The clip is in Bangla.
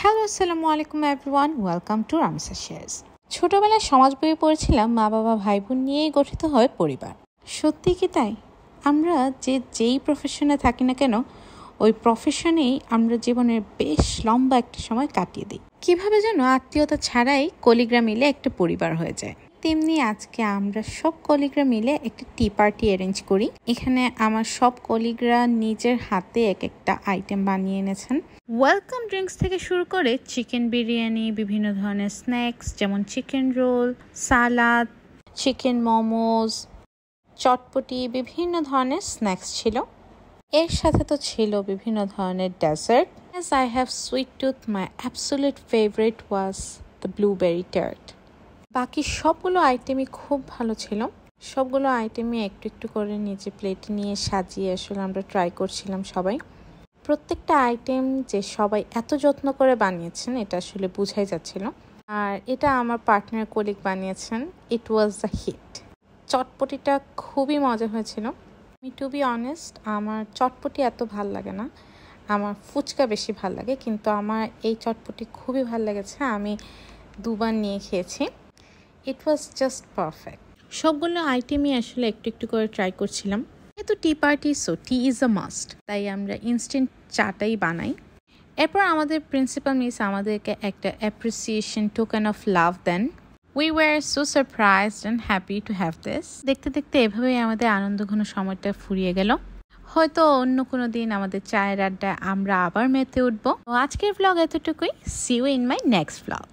হ্যালো আসসালামু আলাইকুম everyone, welcome to Ramsha shares. ছোটবেলায় সমাজ বইয়ে পড়েছিলাম মা বাবা ভাই বোন নিয়েই গঠিত হয় পরিবার। সত্যি কি তাই? আমরা যেই প্রফেশনে থাকি না কেন, ওই প্রফেশনেই আমরা জীবনের বেশ লম্বা একটা সময় কাটিয়ে দিই। কিভাবে যেন আত্মীয়তা ছাড়াই কলিগরা মিলে একটা পরিবার হয়ে যায়। তেমনি আজকে আমরা সব কলিগরা মিলে একটা টি পার্টি অ্যারেঞ্জ করি। এখানে আমার সব কলিগরা নিজের হাতে এক একটা আইটেম বানিয়ে এনেছেন। ওয়েলকাম ড্রিঙ্কস থেকে শুরু করে চিকেন বিরিয়ানি, বিভিন্ন ধরনের স্ন্যাক্স যেমন চিকেন রোল, সালাদ, চিকেন মোমোজ, চটপটি, বিভিন্ন ধরনের স্ন্যাক্স ছিল। এর সাথে তো ছিল বিভিন্ন ধরনের dessert. As I have sweet tooth, my absolute favorite was the blueberry tart. বাকি সবগুলো আইটেমই খুব ভালো ছিল। সবগুলো আইটেমই একটু একটু করে নিজে প্লেটে নিয়ে সাজিয়ে আসলে আমরা ট্রাই করছিলাম সবাই। প্রত্যেকটা আইটেম যে সবাই এত যত্ন করে বানিয়েছেন এটা আসলে বোঝাই যাচ্ছিল। আর এটা আমার পার্টনার কলিগ বানিয়েছেন। ইট ওয়াজ দ্য হিট। চটপটিটা খুবই মজা হয়েছিল। আমি টু বি অনেস্ট, আমার চটপটি এত ভাল লাগে না, আমার ফুচকা বেশি ভাল লাগে, কিন্তু আমার এই চটপটি খুবই ভাল লেগেছে। আমি দুবার নিয়ে খেয়েছি। ইট ওয়াজ জাস্ট পারফেক্ট। সবগুলো আইটেমই আসলে একটু একটু করে ট্রাই করছিলাম। যেহেতু tea party, so T is a must, তাই আমরা ইনস্ট্যান্ট চাটাই বানাই। এরপর আমাদের প্রিন্সিপাল মিস আমাদেরকে একটা অ্যাপ্রিসিয়েশন টোকেন অফ লাভ দেন। We were so surprised and happy to have this. দেখতে দেখতে এভাবেই আমাদের আনন্দঘন সময়টা ফুরিয়ে গেল। হয়তো অন্য কোনো দিন আমাদের চায়ের আড্ডায় আমরা আবার মেতে উঠবো। আজকের ভ্লগ এতটুকুই। See you in my next vlog.